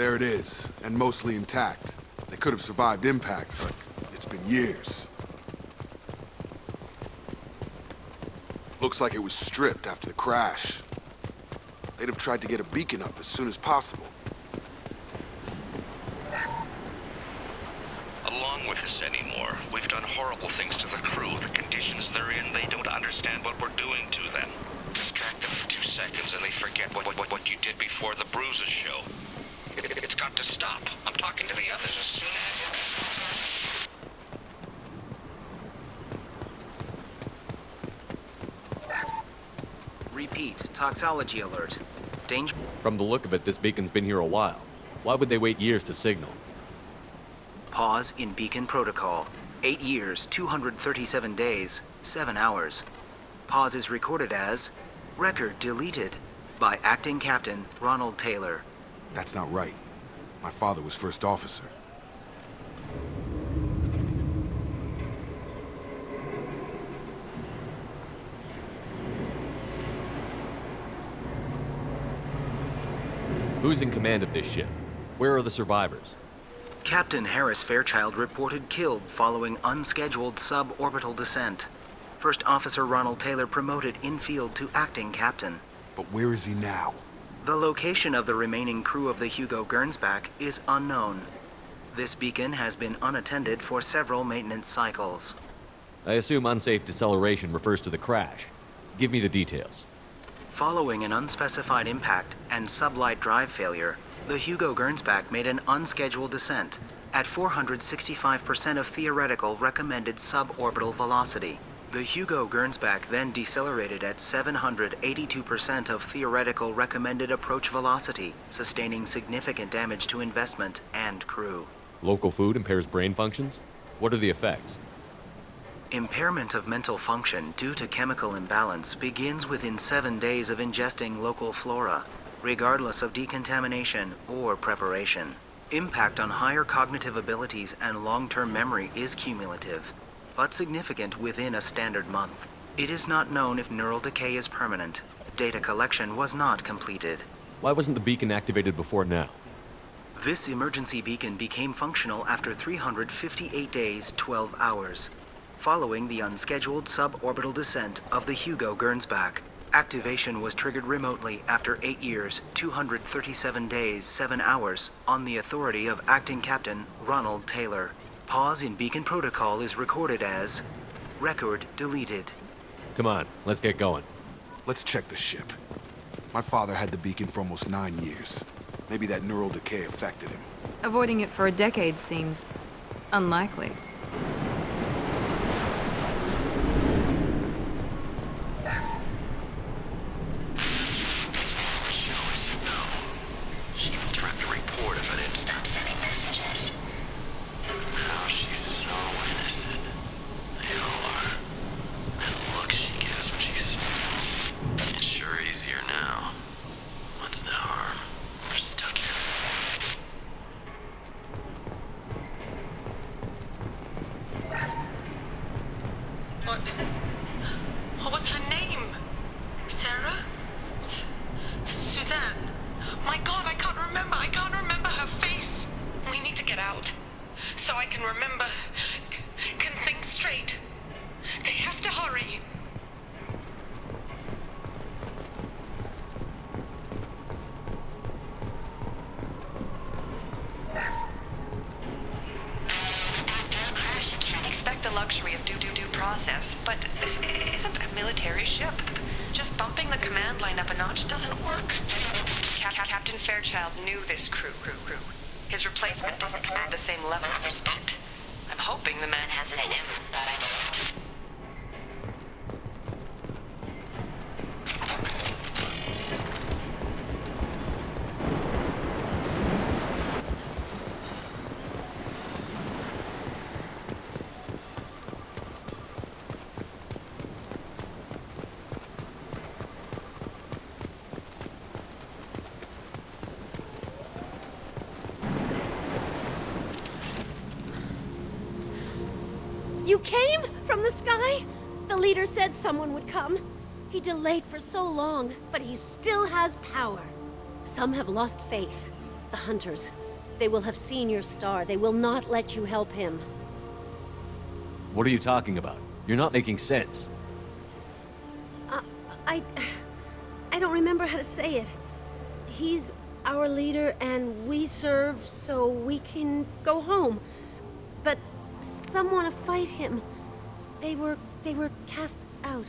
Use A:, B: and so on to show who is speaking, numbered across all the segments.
A: There it is, and mostly intact. They could have survived impact, but it's been years. Looks like it was stripped after the crash. They'd have tried to get a beacon up as soon as possible.
B: Along with this anymore. We've done horrible things to the crew. The conditions they're in, they don't understand what we're doing to them. Distract them for 2 seconds and they forget what you did before the bruises show. It's got to stop. I'm talking to the others as soon as...
C: Repeat, toxology alert. Danger...
D: From the look of it, this beacon's been here a while. Why would they wait years to signal?
C: Pause in beacon protocol. 8 years, 237 days, 7 hours. Pause is recorded as record deleted by Acting Captain Ronald Taylor.
A: That's not right. My father was first officer.
D: Who's in command of this ship? Where are the survivors?
C: Captain Harris Fairchild reported killed following unscheduled suborbital descent. First Officer Ronald Taylor promoted in-field to acting captain.
A: But where is he now?
C: The location of the remaining crew of the Hugo Gernsback is unknown. This beacon has been unattended for several maintenance cycles.
D: I assume unsafe deceleration refers to the crash. Give me the details.
C: Following an unspecified impact and sublight drive failure, the Hugo Gernsback made an unscheduled descent at 465% of theoretical recommended suborbital velocity. The Hugo Gernsback then decelerated at 782% of theoretical recommended approach velocity, sustaining significant damage to investment and crew.
D: Local food impairs brain functions? What are the effects?
C: Impairment of mental function due to chemical imbalance begins within 7 days of ingesting local flora, regardless of decontamination or preparation. Impact on higher cognitive abilities and long-term memory is cumulative, but significant within a standard month. It is not known if neural decay is permanent. Data collection was not completed.
D: Why wasn't the beacon activated before now?
C: This emergency beacon became functional after 358 days, 12 hours, following the unscheduled suborbital descent of the Hugo Gernsback. Activation was triggered remotely after 8 years, 237 days, 7 hours, on the authority of Acting Captain Ronald Taylor. Pause in beacon protocol is recorded as record deleted.
D: Come on, let's get going.
A: Let's check the ship. My father had the beacon for almost 9 years. Maybe that neural decay affected him.
E: Avoiding it for a decade seems unlikely.
F: What was her name? Sarah? Suzanne? My God, I can't remember. I can't remember her face. We need to get out. So I can remember. Can think straight. They have to hurry.
G: Luxury of due process, but this isn't a military ship. Just bumping the command line up a notch doesn't work. Captain Fairchild knew this crew. His replacement doesn't command the same level of respect. I'm hoping the man has it in him, but I don't know.
H: You came? From the sky? The leader said someone would come. He delayed for so long, but he still has power. Some have lost faith. the hunters. They will have seen your star. They will not let you help him.
D: What are you talking about? You're not making sense.
H: I don't remember how to say it. He's our leader and we serve so we can go home. But some want to fight him. They were cast out.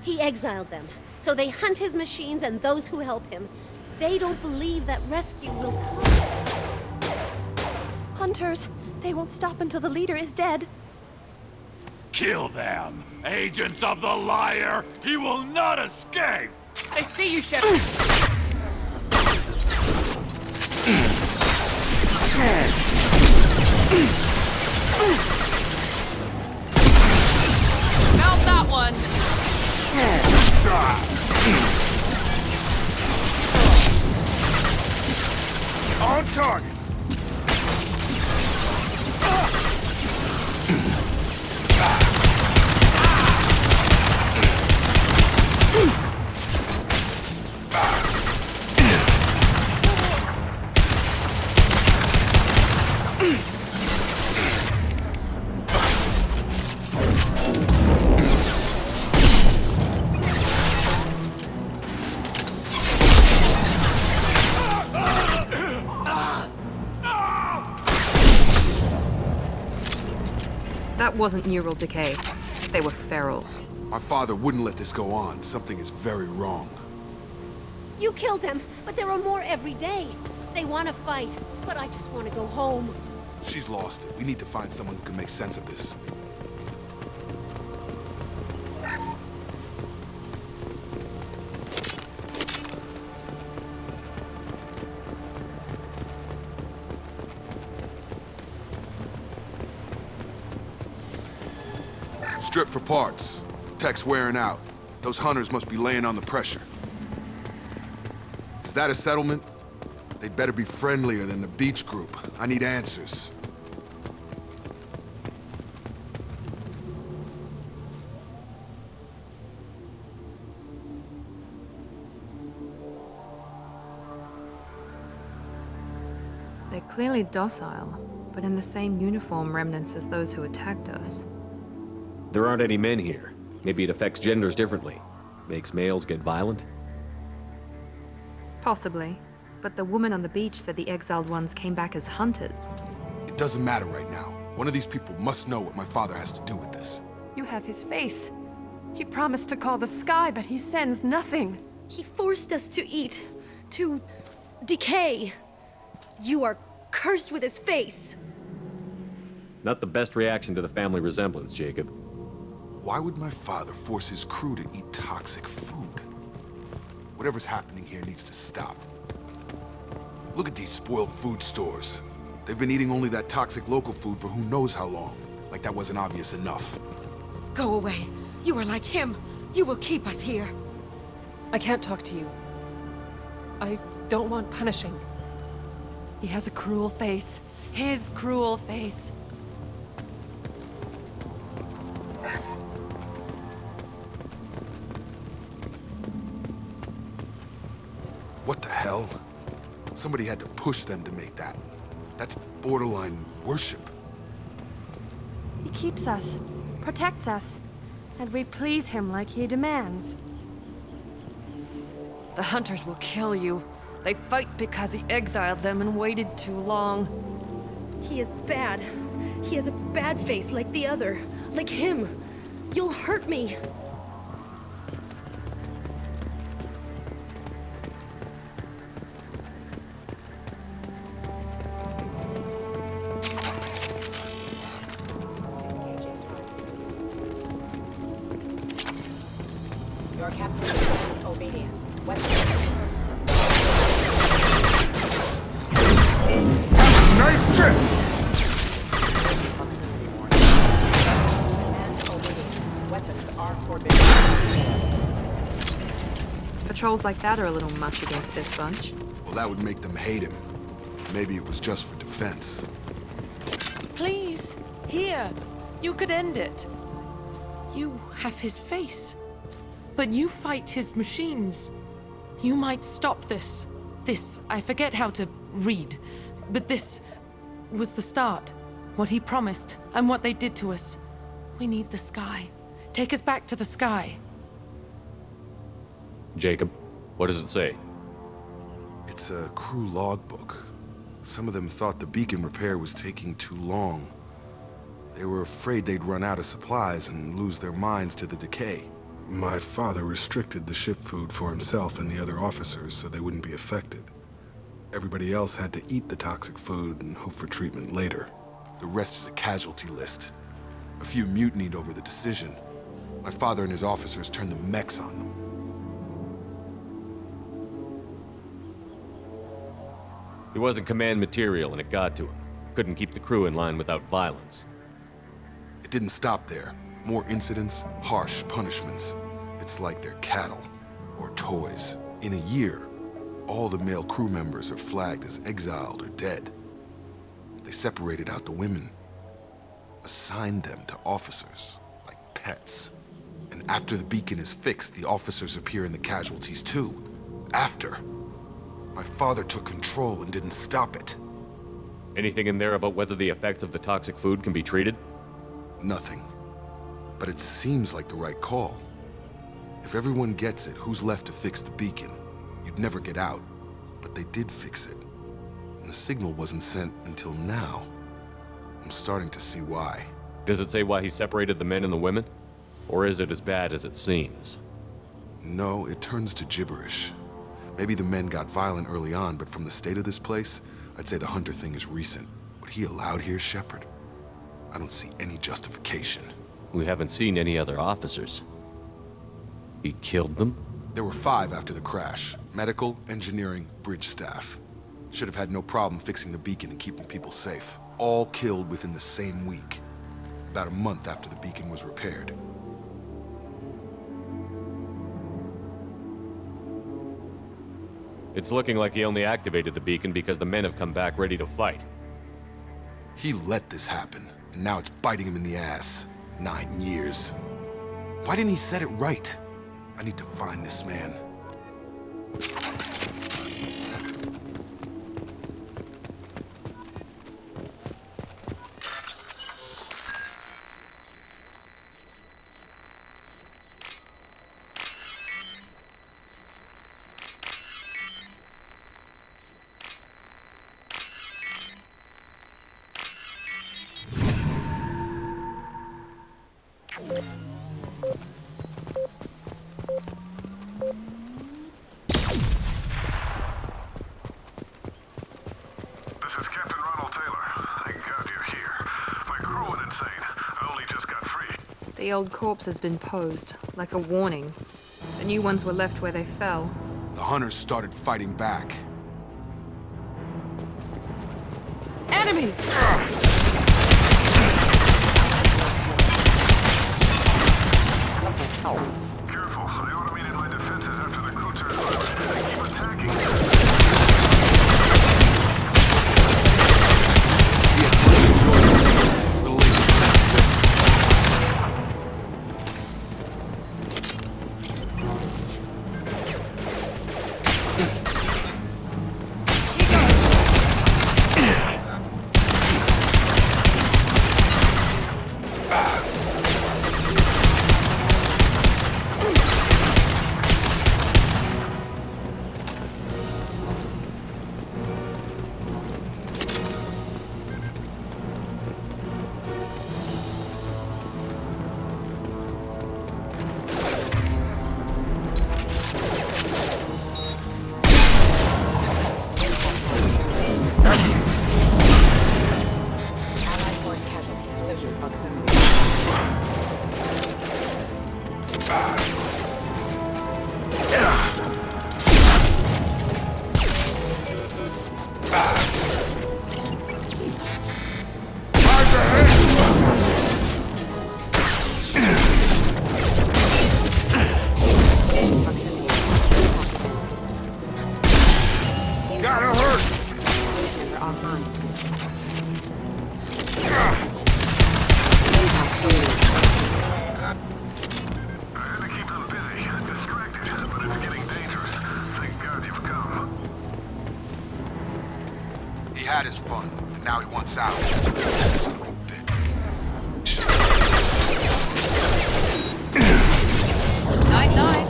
H: He exiled them. So they hunt his machines and those who help him. They don't believe that rescue will come.
I: Hunters! They won't stop until the leader is dead.
J: Kill them! Agents of the liar! He will not escape!
I: I see you, Shepard! Mount that one!
A: On target!
E: That wasn't neural decay. They were feral.
A: My father wouldn't let this go on. Something is very wrong.
H: You killed them, but there are more every day. They want to fight, but I just want to go home.
A: She's lost it. We need to find someone who can make sense of this. Strip for parts. Tech's wearing out. Those hunters must be laying on the pressure. Is that a settlement? They'd better be friendlier than the beach group. I need answers.
E: They're clearly docile, but in the same uniform remnants as those who attacked us.
D: There aren't any men here. Maybe it affects genders differently. Makes males get violent?
E: Possibly. But the woman on the beach said the exiled ones came back as hunters.
A: It doesn't matter right now. One of these people must know what my father has to do with this.
I: You have his face. He promised to call the sky, but he sends nothing.
K: He forced us to eat, to decay. You are cursed with his face.
D: Not the best reaction to the family resemblance, Jacob.
A: Why would my father force his crew to eat toxic food? Whatever's happening here needs to stop. Look at these spoiled food stores. They've been eating only that toxic local food for who knows how long. Like that wasn't obvious enough.
F: Go away. You are like him. You will keep us here.
I: I can't talk to you. I don't want punishing. He has a cruel face. His cruel face.
A: What the hell? Somebody had to push them to make that. That's borderline worship.
I: He keeps us, protects us, and we please him like he demands. The hunters will kill you. They fight because he exiled them and waited too long.
K: He is bad. He has a bad face like the other. Like him. You'll hurt me.
L: Your captain requires obedience.
A: Nice trip!
L: Weapons are forbidden.
E: Patrols like that are a little much against this bunch.
A: Well, that would make them hate him. Maybe it was just for defense.
F: Please, here. You could end it. You have his face. But you fight his machines. You might stop this.
I: This, I forget how to read, but this was the start. What he promised, and what they did to us. We need the sky. Take us back to the sky.
D: Jacob, what does it say?
A: It's a crew logbook. Some of them thought the beacon repair was taking too long. They were afraid they'd run out of supplies and lose their minds to the decay. My father restricted the ship food for himself and the other officers so they wouldn't be affected. Everybody else had to eat the toxic food and hope for treatment later. The rest is a casualty list. A few mutinied over the decision. My father and his officers turned the mechs on them.
D: He wasn't command material and it got to him. Couldn't keep the crew in line without violence.
A: It didn't stop there. More incidents, harsh punishments. It's like they're cattle or toys. In a year, all the male crew members are flagged as exiled or dead. They separated out the women, assigned them to officers, like pets. And after the beacon is fixed, the officers appear in the casualties too. After. My father took control and didn't stop it.
D: Anything in there about whether the effects of the toxic food can be treated?
A: Nothing. But it seems like the right call. If everyone gets it, who's left to fix the beacon? You'd never get out. But they did fix it. And the signal wasn't sent until now. I'm starting to see why.
D: Does it say why he separated the men and the women? Or is it as bad as it seems?
A: No, it turns to gibberish. Maybe the men got violent early on, but from the state of this place, I'd say the Hunter thing is recent. What he allowed here, Shepard? I don't see any justification.
D: We haven't seen any other officers. He killed them?
A: There were 5 after the crash. Medical, engineering, bridge staff. Should have had no problem fixing the beacon and keeping people safe. All killed within the same week. About a month after the beacon was repaired.
D: It's looking like he only activated the beacon because the men have come back ready to fight.
A: He let this happen, and now it's biting him in the ass. 9 years. Why didn't he set it right? I need to find this man.
E: The old corpse has been posed, like a warning. The new ones were left where they fell.
A: The Hunters started fighting back.
I: Enemies!
M: Careful, I automated my defenses after the crew turned on. They keep attacking.
A: wants out. Son of a bitch.
G: 9-9.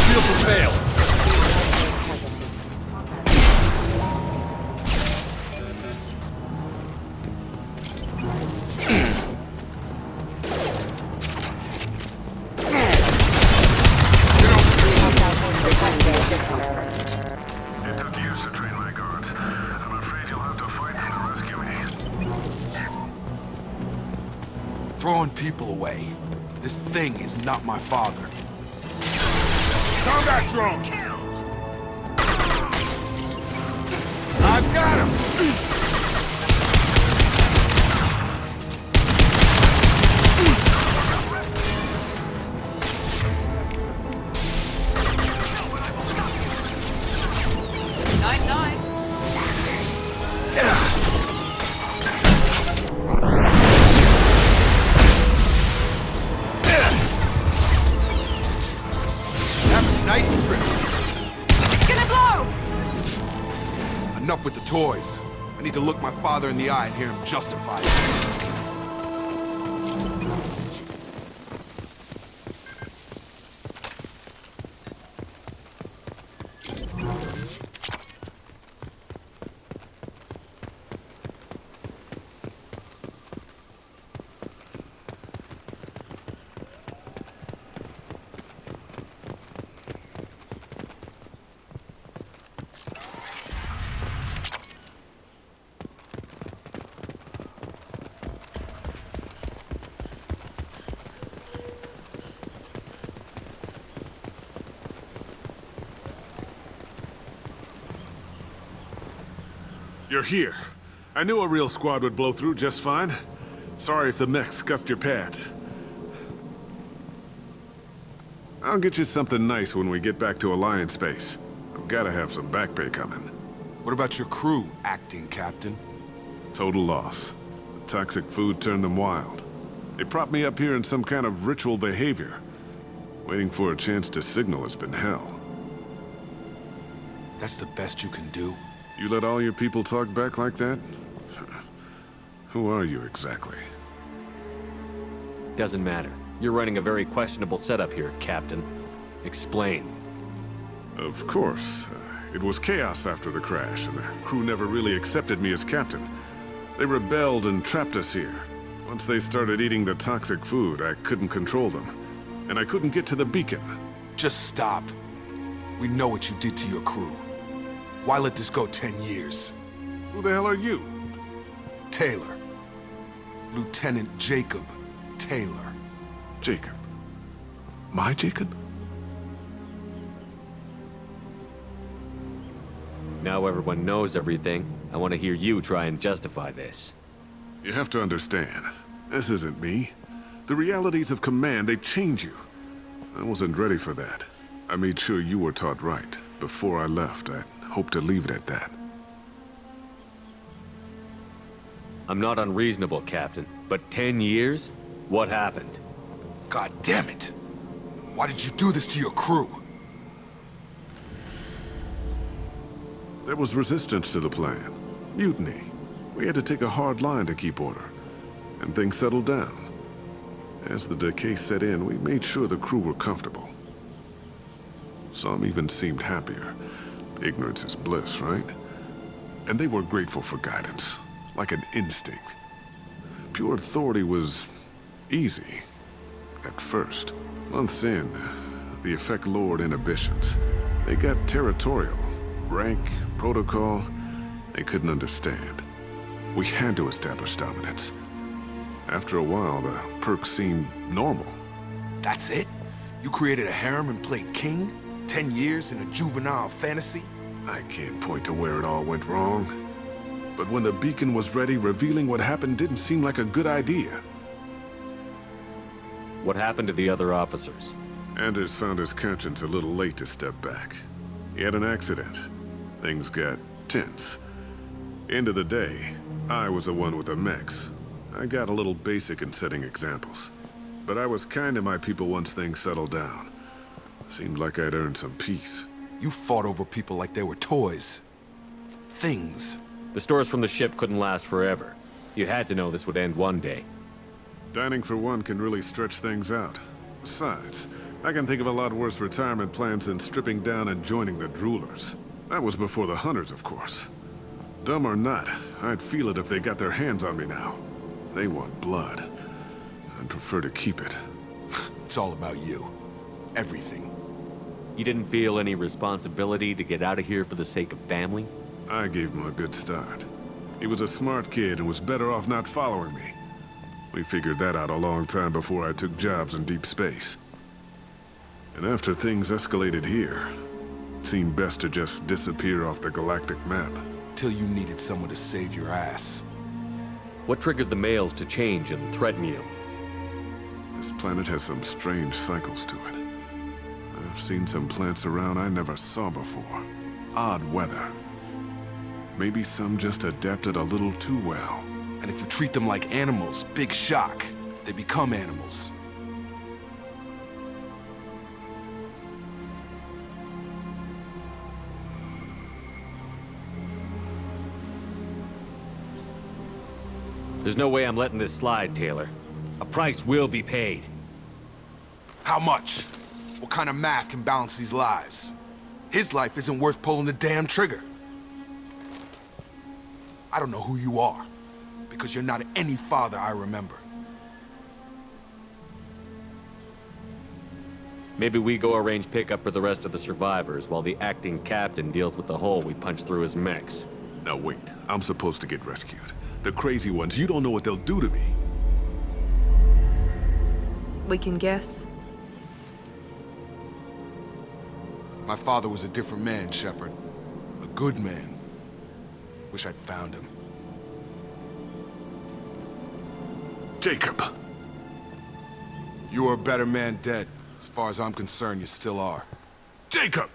D: Shields will fail.
M: It took years to train my guards. I'm afraid you'll have to fight them to rescue me.
A: Throwing people away. This thing is not my father. Combat drone! I've got him! Nice trip.
E: It's gonna blow!
A: Enough with the toys. I need to look my father in the eye and hear him justify it.
N: You're here. I knew a real squad would blow through just fine. Sorry if the mech scuffed your pads. I'll get you something nice when we get back to Alliance space. I've gotta have some back pay coming.
A: What about your crew, acting captain?
N: Total loss. The toxic food turned them wild. They propped me up here in some kind of ritual behavior. Waiting for a chance to signal has been hell.
A: That's the best you can do?
N: You let all your people talk back like that? Who are you exactly?
D: Doesn't matter. You're running a very questionable setup here, Captain. Explain.
N: Of course. It was chaos after the crash, and the crew never really accepted me as captain. They rebelled and trapped us here. Once they started eating the toxic food, I couldn't control them. And I couldn't get to the beacon.
A: Just stop. We know what you did to your crew. Why let this go 10 years?
N: Who the hell are you?
A: Taylor. Lieutenant Jacob Taylor.
N: Jacob? My Jacob?
D: Now everyone knows everything. I want to hear you try and justify this.
N: You have to understand. This isn't me. The realities of command, they change you. I wasn't ready for that. I made sure you were taught right. Before I left, I hope to leave it at that.
D: I'm not unreasonable, Captain, but 10 years? What happened?
A: God damn it! Why did you do this to your crew?
N: There was resistance to the plan. Mutiny. We had to take a hard line to keep order. And things settled down. As the decay set in, we made sure the crew were comfortable. Some even seemed happier. Ignorance is bliss, right? And they were grateful for guidance, like an instinct. Pure authority was easy, at first. Months in, the effect lowered inhibitions. They got territorial. Rank, protocol, they couldn't understand. We had to establish dominance. After a while, the perks seemed normal.
A: That's it? You created a harem and played king? 10 years in a juvenile fantasy?
N: I can't point to where it all went wrong. But when the beacon was ready, revealing what happened didn't seem like a good idea.
D: What happened to the other officers?
N: Anders found his conscience a little late to step back. He had an accident. Things got tense. End of the day, I was the one with the mechs. I got a little basic in setting examples. But I was kind to my people once things settled down. Seemed like I'd earned some peace.
A: You fought over people like they were toys. Things.
D: The stores from the ship couldn't last forever. You had to know this would end one day.
N: Dining for one can really stretch things out. Besides, I can think of a lot worse retirement plans than stripping down and joining the Droolers. That was before the Hunters, of course. Dumb or not, I'd feel it if they got their hands on me now. They want blood. I'd prefer to keep it.
A: It's all about you. Everything.
D: You didn't feel any responsibility to get out of here for the sake of family?
N: I gave him a good start. He was a smart kid and was better off not following me. We figured that out a long time before I took jobs in deep space. And after things escalated here, it seemed best to just disappear off the galactic map.
A: Till you needed someone to save your ass.
D: What triggered the males to change and threaten you?
N: This planet has some strange cycles to it. I've seen some plants around I never saw before. Odd weather. Maybe some just adapted a little too well.
A: And if you treat them like animals, big shock. They become animals.
D: There's no way I'm letting this slide, Taylor. A price will be paid.
A: How much? What kind of math can balance these lives? His life isn't worth pulling the damn trigger. I don't know who you are, because you're not any father I remember.
D: Maybe we go arrange pickup for the rest of the survivors while the acting captain deals with the hole we punched through his mechs.
N: Now wait, I'm supposed to get rescued. The crazy ones, you don't know what they'll do to me.
E: We can guess.
A: My father was a different man, Shepard. A good man. Wish I'd found him.
N: Jacob!
A: You were a better man dead. As far as I'm concerned, you still are.
N: Jacob!